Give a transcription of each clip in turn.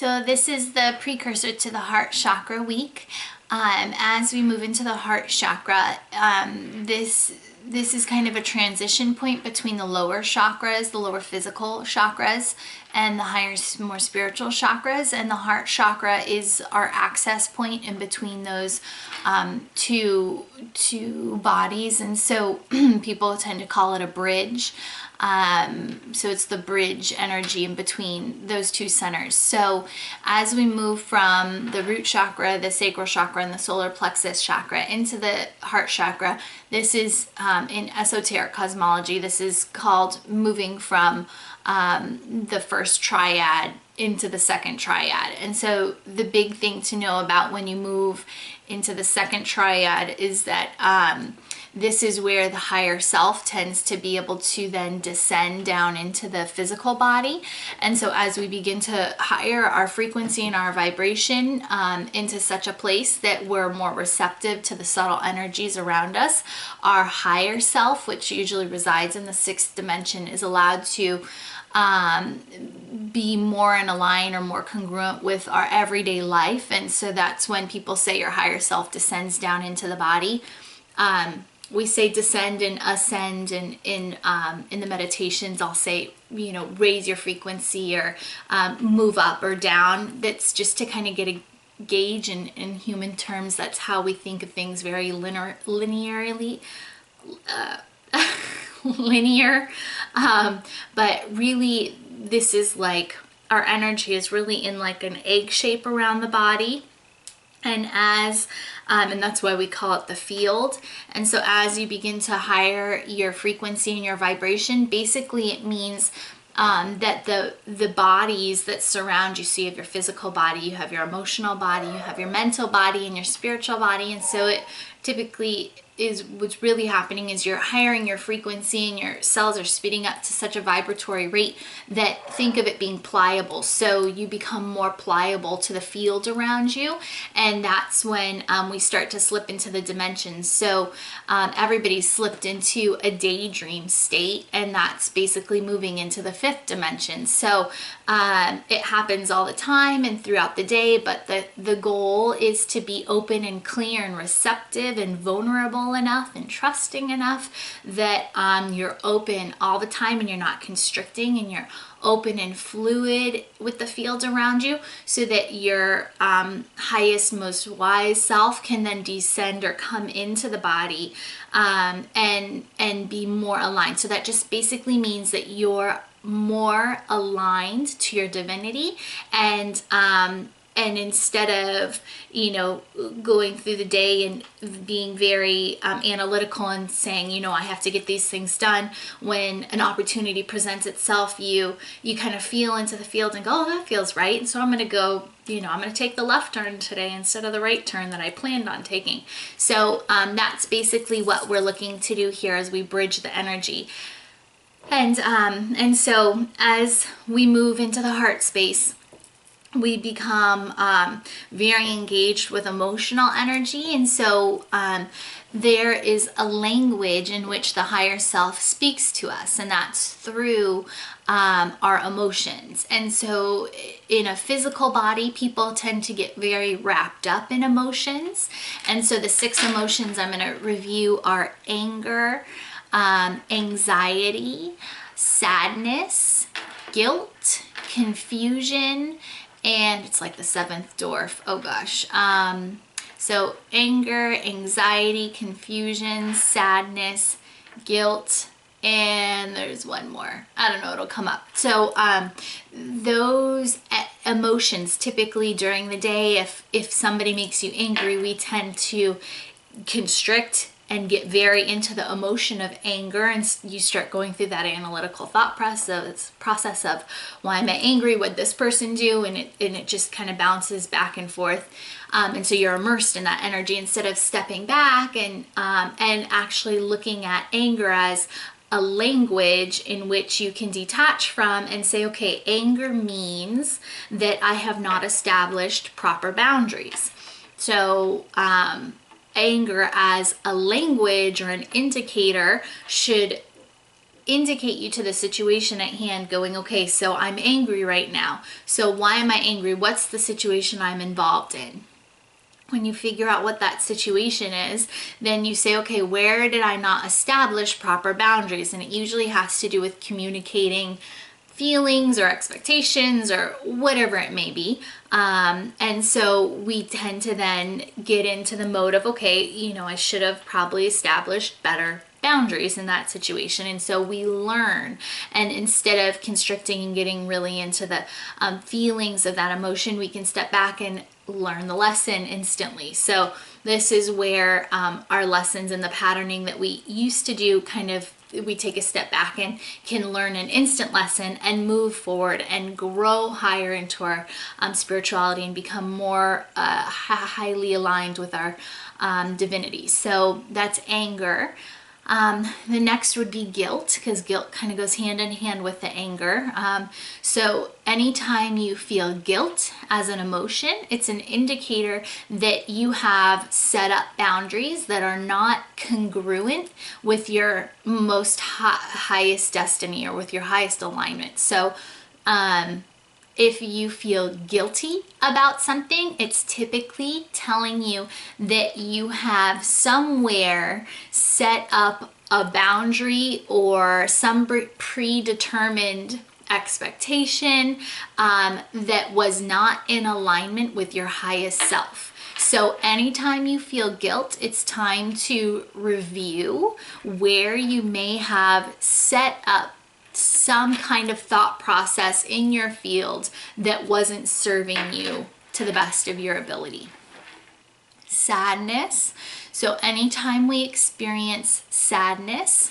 So this is the precursor to the heart chakra week. As we move into the heart chakra, this is kind of a transition point between the lower chakras, the lower physical chakras, and the higher, more spiritual chakras. And the heart chakra is our access point in between those two bodies. And so people tend to call it a bridge. So it's the bridge energy in between those two centers. So as we move from the root chakra, the sacral chakra, and the solar plexus chakra into the heart chakra, this is in esoteric cosmology, this is called moving from the first triad into the second triad. And so the big thing to know about when you move into the second triad is that this is where the higher self tends to be able to then descend down into the physical body. And so as we begin to higher our frequency and our vibration into such a place that we're more receptive to the subtle energies around us, our higher self, which usually resides in the sixth dimension, is allowed to be more in align or more congruent with our everyday life. And so that's when people say your higher self descends down into the body. We say descend and ascend, and in the meditations I'll say, you know, raise your frequency or move up or down. That's just to kind of get a gauge in human terms. That's how we think of things, very linearly. Linear, but really this is like our energy is really in like an egg shape around the body. And as and that's why we call it the field. And so as you begin to higher your frequency and your vibration, basically it means that the bodies that surround you, so you have your physical body, you have your emotional body, you have your mental body, and your spiritual body. And so it typically is, what's really happening is you're highering your frequency and your cells are speeding up to such a vibratory rate that, think of it being pliable. So you become more pliable to the field around you, and that's when we start to slip into the dimensions. So everybody's slipped into a daydream state, and that's basically moving into the fifth dimension. So it happens all the time and throughout the day, but the goal is to be open and clear and receptive and vulnerable enough and trusting enough that you're open all the time and you're not constricting, and you're open and fluid with the field around you, so that your highest, most wise self can then descend or come into the body and be more aligned. So that just basically means that you're more aligned to your divinity, and instead of, you know, going through the day and being very analytical and saying, you know, I have to get these things done, when an opportunity presents itself, you kind of feel into the field and go, oh, that feels right. And so I'm going to go, you know, I'm going to take the left turn today instead of the right turn that I planned on taking. So that's basically what we're looking to do here as we bridge the energy. And so as we move into the heart space, we become very engaged with emotional energy. And so there is a language in which the higher self speaks to us, and that's through our emotions. And so in a physical body, people tend to get very wrapped up in emotions. And so the 6 emotions I'm going to review are anger, anxiety, sadness, guilt, confusion, and it's like the 7th dwarf. Oh gosh. So anger, anxiety, confusion, sadness, guilt, and there's one more. I don't know, it'll come up. So those emotions, typically during the day, if somebody makes you angry, we tend to constrict and get very into the emotion of anger, and you start going through that analytical thought process of why am I angry, what this person do, and it just kind of bounces back and forth, and so you're immersed in that energy instead of stepping back and actually looking at anger as a language in which you can detach from and say, okay, anger means that I have not established proper boundaries. So anger as a language or an indicator should indicate you to the situation at hand, going, okay, so I'm angry right now. So why am I angry? What's the situation I'm involved in? When you figure out what that situation is, then you say, okay, where did I not establish proper boundaries? And it usually has to do with communicating feelings or expectations or whatever it may be. And so we tend to then get into the mode of, okay, you know, I should have probably established better boundaries in that situation. And so we learn, and instead of constricting and getting really into the feelings of that emotion, we can step back and learn the lesson instantly. So this is where our lessons and the patterning that we used to do, kind of, we take a step back and can learn an instant lesson and move forward and grow higher into our spirituality and become more highly aligned with our divinity. So that's anger. The next would be guilt, because guilt kind of goes hand in hand with the anger. So anytime you feel guilt as an emotion, it's an indicator that you have set up boundaries that are not congruent with your most highest destiny or with your highest alignment. So if you feel guilty about something, it's typically telling you that you have somewhere set up a boundary or some predetermined expectation that was not in alignment with your highest self. So anytime you feel guilt, it's time to review where you may have set up some kind of thought process in your field that wasn't serving you to the best of your ability. Sadness. So anytime we experience sadness,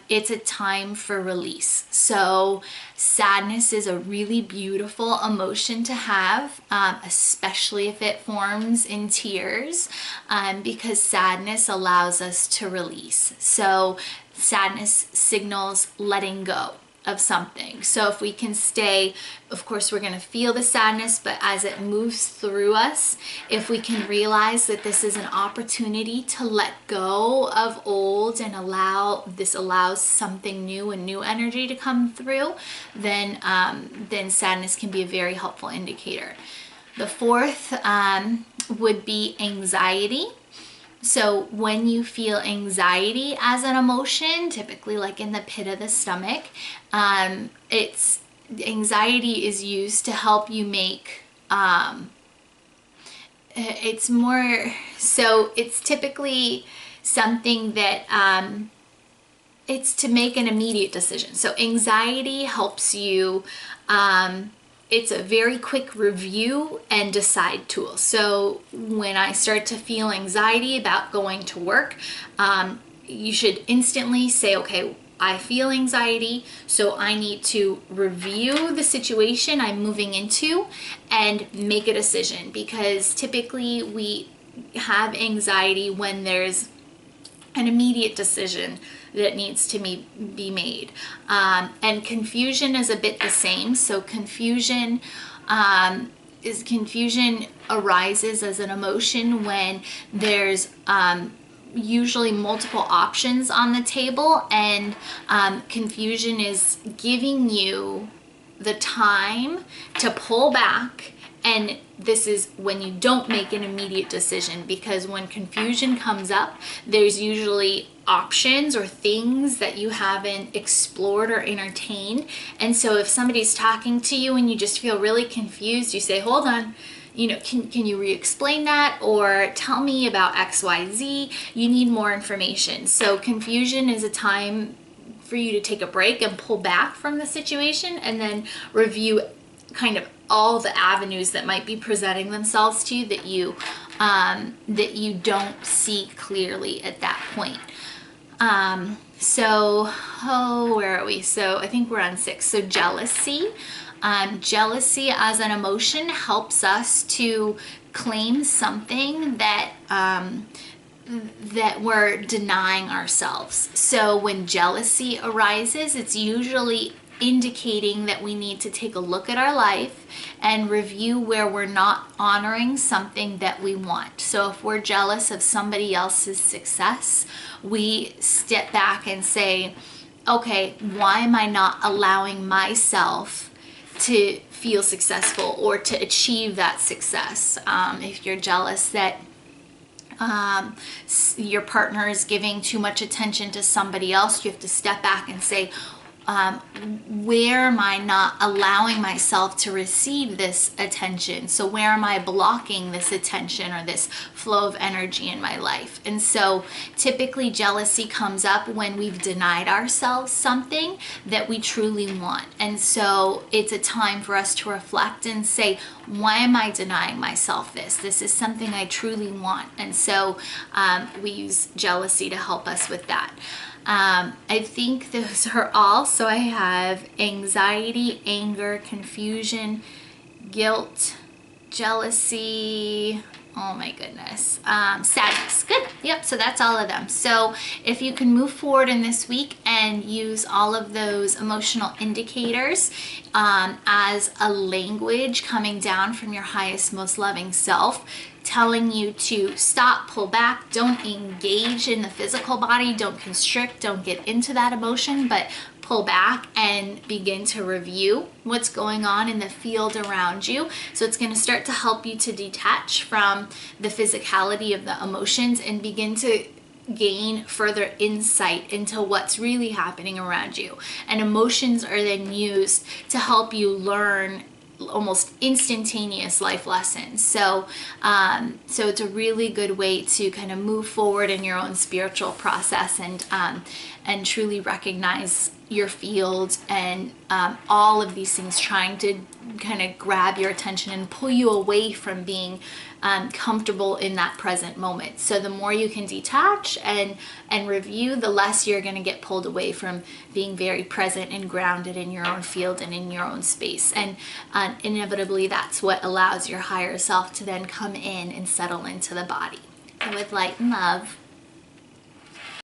it's a time for release. So sadness is a really beautiful emotion to have, especially if it forms in tears, because sadness allows us to release. So sadness signals letting go of something. So if we can stay, of course, we're going to feel the sadness, but as it moves through us, if we can realize that this is an opportunity to let go of old and allows something new and new energy to come through, then sadness can be a very helpful indicator. The fourth would be anxiety. So when you feel anxiety as an emotion, typically like in the pit of the stomach, anxiety is used to help you make, it's typically something that, it's to make an immediate decision. So anxiety helps you, it's a very quick review and decide tool. So when I start to feel anxiety about going to work, you should instantly say, okay, I feel anxiety, so I need to review the situation I'm moving into and make a decision, because typically we have anxiety when there's an immediate decision that needs to be made. And confusion is a bit the same. So confusion arises as an emotion when there's usually multiple options on the table, and confusion is giving you the time to pull back. And this is when you don't make an immediate decision, because when confusion comes up, there's usually options or things that you haven't explored or entertained. And so if somebody's talking to you and you just feel really confused, you say, hold on, can you re-explain that, or tell me about XYZ? You need more information. So confusion is a time for you to take a break and pull back from the situation and then review kind of all the avenues that might be presenting themselves to you that you don't see clearly at that point. Where are we? So I think we're on 6. So jealousy. Jealousy as an emotion helps us to claim something that we're denying ourselves. So when jealousy arises, it's usually indicating that we need to take a look at our life and review where we're not honoring something that we want. So if we're jealous of somebody else's success, we step back and say, okay, why am I not allowing myself to feel successful or to achieve that success? If you're jealous that your partner is giving too much attention to somebody else, you have to step back and say, where am I not allowing myself to receive this attention? So where am I blocking this attention or this flow of energy in my life? And so typically jealousy comes up when we've denied ourselves something that we truly want. And so it's a time for us to reflect and say, why am I denying myself this? This is something I truly want. And so we use jealousy to help us with that. I think those are all. So I have anxiety, anger, confusion, guilt, jealousy, oh my goodness, sadness. Good. Yep. So that's all of them. So if you can move forward in this week and use all of those emotional indicators as a language coming down from your highest, most loving self, telling you to stop, pull back, don't engage in the physical body, don't constrict, don't get into that emotion, but pull back and begin to review what's going on in the field around you. So it's going to start to help you to detach from the physicality of the emotions and begin to gain further insight into what's really happening around you. And emotions are then used to help you learn almost instantaneous life lessons. So it's a really good way to kind of move forward in your own spiritual process and truly recognize your field and all of these things trying to kind of grab your attention and pull you away from being comfortable in that present moment. So the more you can detach and review, the less you're going to get pulled away from being very present and grounded in your own field and in your own space. And inevitably, that's what allows your higher self to then come in and settle into the body. With light and love.